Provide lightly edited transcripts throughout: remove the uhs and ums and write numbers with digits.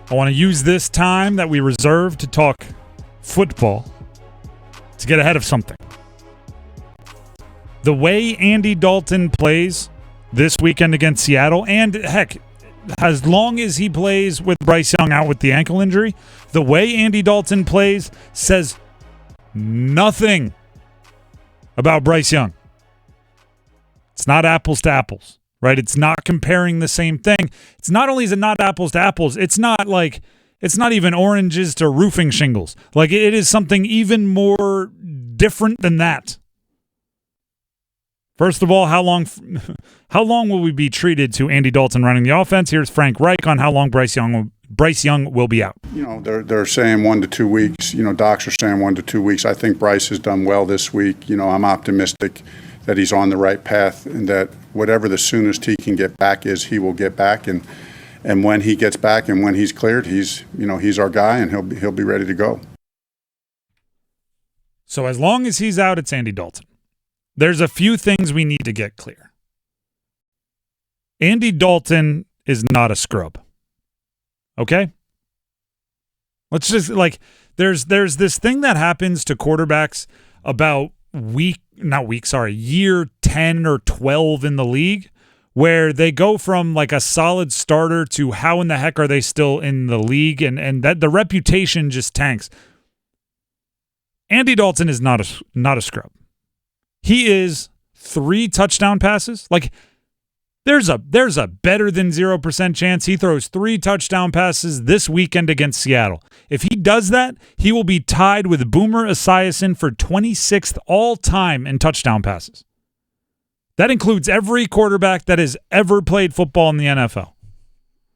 I want to use this time that we reserve to talk football to get ahead of something. The way Andy Dalton plays this weekend against Seattle, and heck, as long as he plays with Bryce Young out with the ankle injury, the way Andy Dalton plays says nothing about Bryce Young. It's not apples to apples, right? It's not comparing the same thing. It's not only is it not apples to apples, it's not even oranges to roofing shingles. Like, it is something even more different than that. First of all, how long will we be treated to Andy Dalton running the offense? Here's Frank Reich on how long Bryce Young will be out. They're saying 1 to 2 weeks. Docs are saying 1 to 2 weeks. I think Bryce has done well this week. I'm optimistic that he's on the right path and that whatever the soonest he can get back is, he will get back. And when he gets back and when he's cleared, he's our guy and he'll be ready to go. So as long as he's out, it's Andy Dalton. There's a few things we need to get clear. Andy Dalton is not a scrub. Okay? Let's just, there's this thing that happens to quarterbacks about year 10 or 12 in the league, where they go from a solid starter to how in the heck are they still in the league, and that the reputation just tanks. Andy Dalton is not a scrub. He is 3 touchdown passes. There's a better than 0% chance he throws 3 touchdown passes this weekend against Seattle. If he does that, he will be tied with Boomer Esiason for 26th all-time in touchdown passes. That includes every quarterback that has ever played football in the NFL.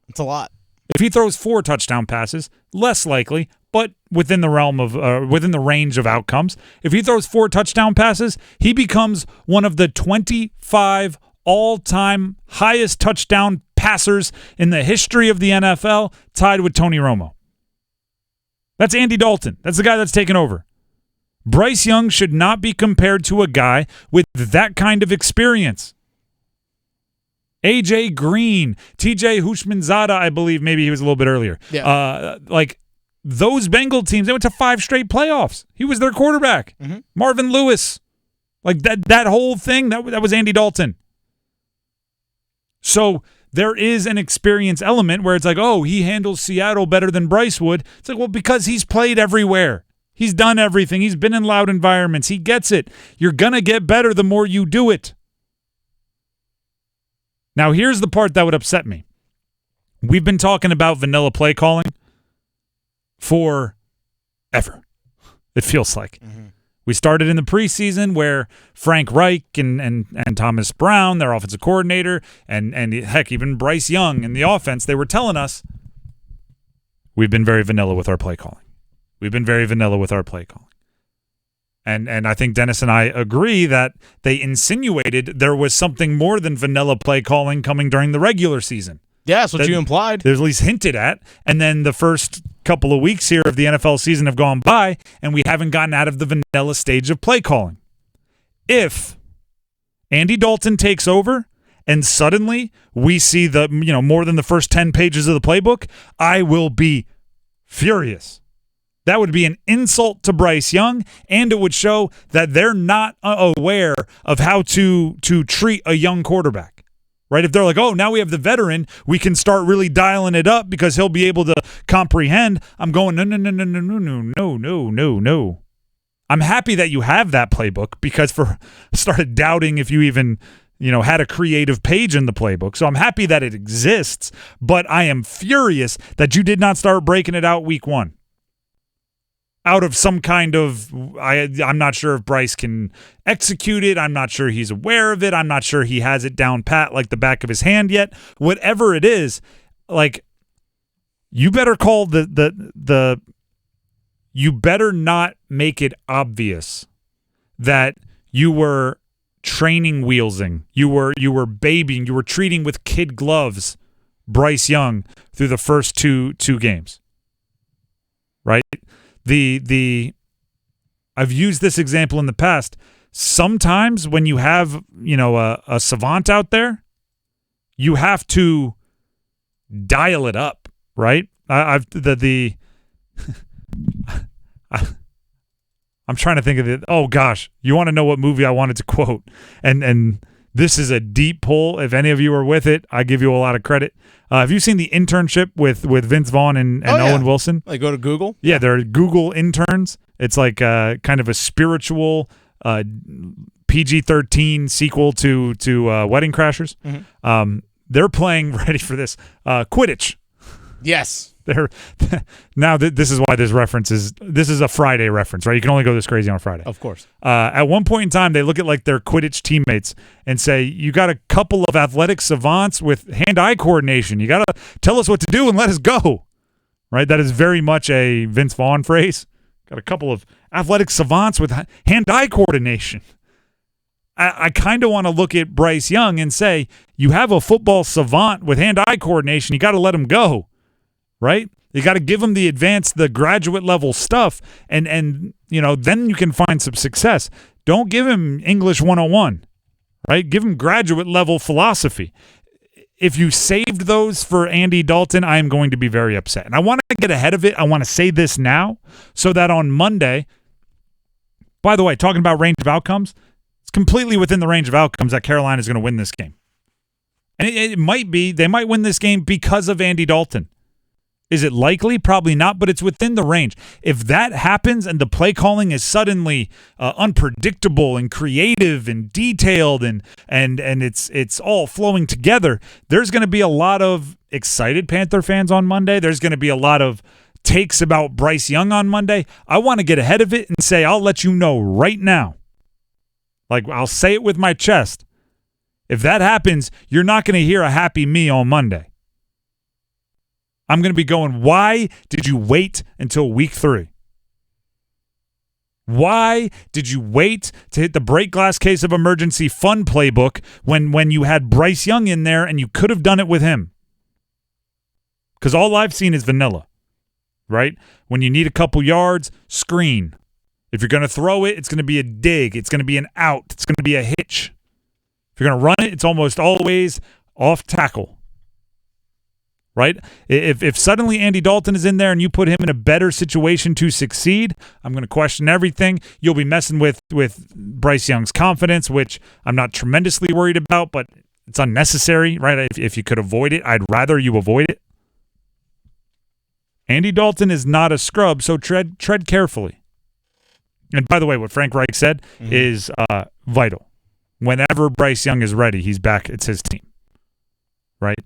It's a lot. If he throws 4 touchdown passes, less likely, but within the realm of within the range of outcomes. If he throws 4 touchdown passes, he becomes one of the 25 all-time highest touchdown passers in the history of the NFL, tied with Tony Romo. That's Andy Dalton. That's the guy that's taken over. Bryce Young should not be compared to a guy with that kind of experience. AJ Green, TJ Hushmanzada, I believe, maybe he was a little bit earlier. Yeah. Those Bengal teams, they went to 5 straight playoffs. He was their quarterback. Mm-hmm. Marvin Lewis. That whole thing, that was Andy Dalton. So there is an experience element where it's he handles Seattle better than Bryce would. It's because he's played everywhere. He's done everything. He's been in loud environments. He gets it. You're going to get better the more you do it. Now, here's the part that would upset me. We've been talking about vanilla play calling forever, it feels like. Mm-hmm. We started in the preseason where Frank Reich and Thomas Brown, their offensive coordinator, and heck, even Bryce Young in the offense, they were telling us, we've been very vanilla with our play calling. We've been very vanilla with our play calling. And I think Dennis and I agree that they insinuated there was something more than vanilla play calling coming during the regular season. Yeah, that's what you implied. There's at least hinted at. And then the first couple of weeks here of the NFL season have gone by, and we haven't gotten out of the vanilla stage of play calling. If Andy Dalton takes over and suddenly we see the more than the first 10 pages of the playbook, I will be furious. That would be an insult to Bryce Young, and it would show that they're not aware of how to treat a young quarterback. Right? If they're now we have the veteran, we can start really dialing it up because he'll be able to comprehend. I'm going, no. I'm happy that you have that playbook because started doubting if you even, had a creative page in the playbook. So I'm happy that it exists, but I am furious that you did not start breaking it out week 1. Out of some kind of, I'm not sure if Bryce can execute it. I'm not sure he's aware of it. I'm not sure he has it down pat like the back of his hand yet. Whatever it is, you better call you better not make it obvious that you were training wheelsing. You were babying. You were treating with kid gloves Bryce Young through the first two games. Right? I've used this example in the past. Sometimes when you have, a savant out there, you have to dial it up, right? I'm trying to think of it. Oh gosh, you want to know what movie I wanted to quote? And this is a deep pull. If any of you are with it, I give you a lot of credit. Have you seen The Internship with Vince Vaughn and Owen Wilson? Like go to Google? Yeah, they're Google interns. It's like kind of a spiritual PG-13 sequel to Wedding Crashers. Mm-hmm. They're playing, ready for this, Quidditch. Yes. Now this is why this is a Friday reference, right? You can only go this crazy on a Friday. Of course. At one point in time, they look at like their Quidditch teammates and say, you got a couple of athletic savants with hand-eye coordination. You got to tell us what to do and let us go, right? That is very much a Vince Vaughn phrase. Got a couple of athletic savants with hand-eye coordination. I kind of want to look at Bryce Young and say, you have a football savant with hand-eye coordination. You got to let him go. Right? You got to give them the graduate level stuff, and then you can find some success. Don't give him English 101, right? Give him graduate level philosophy. If you saved those for Andy Dalton, I am going to be very upset. And I want to get ahead of it. I want to say this now so that on Monday, by the way, talking about range of outcomes, it's completely within the range of outcomes that Carolina is going to win this game. And it might be, they might win this game because of Andy Dalton. Is it likely? Probably not, but it's within the range. If that happens and the play calling is suddenly unpredictable and creative and detailed and it's all flowing together, there's going to be a lot of excited Panther fans on Monday. There's going to be a lot of takes about Bryce Young on Monday. I want to get ahead of it and say, I'll let you know right now. Like, I'll say it with my chest. If that happens, you're not going to hear a happy me on Monday. I'm going to be going, why did you wait until week 3? Why did you wait to hit the break glass case of emergency fun playbook when you had Bryce Young in there and you could have done it with him? Because all I've seen is vanilla, right? When you need a couple yards, screen. If you're going to throw it, it's going to be a dig. It's going to be an out. It's going to be a hitch. If you're going to run it, it's almost always off tackle. Right? If suddenly Andy Dalton is in there and you put him in a better situation to succeed, I'm going to question everything. You'll be messing with Bryce Young's confidence, which I'm not tremendously worried about, but it's unnecessary, right? If you could avoid it, I'd rather you avoid it. Andy Dalton is not a scrub, so tread carefully. And by the way, what Frank Reich said is vital. Whenever Bryce Young is ready, he's back. It's his team, right?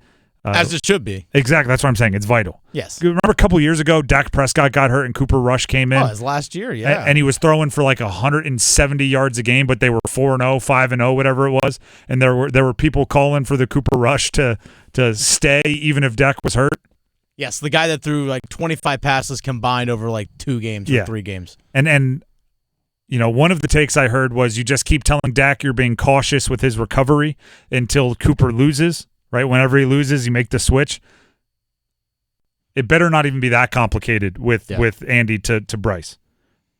As it should be. Exactly. That's what I'm saying. It's vital. Yes. You remember a couple years ago, Dak Prescott got hurt and Cooper Rush came in? Oh, it was last year, yeah. And he was throwing for like 170 yards a game, but they were 4-0, 5-0, whatever it was. And there were people calling for the Cooper Rush to stay even if Dak was hurt. Yes, the guy that threw like 25 passes combined over like 2 games or 3 games. And one of the takes I heard was you just keep telling Dak you're being cautious with his recovery until Cooper loses. Right, whenever he loses, you make the switch. It better not even be that complicated with Andy to Bryce.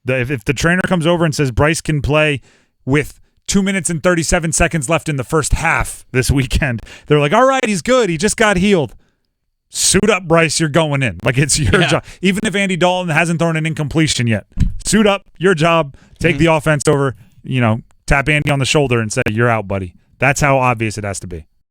If the trainer comes over and says Bryce can play with 2 minutes and 37 seconds left in the first half this weekend, they're like, all right, he's good. He just got healed. Suit up, Bryce. You're going in. Like, it's your job. Even if Andy Dalton hasn't thrown an incompletion yet, suit up. Your job. Take the offense over. Tap Andy on the shoulder and say, you're out, buddy. That's how obvious it has to be.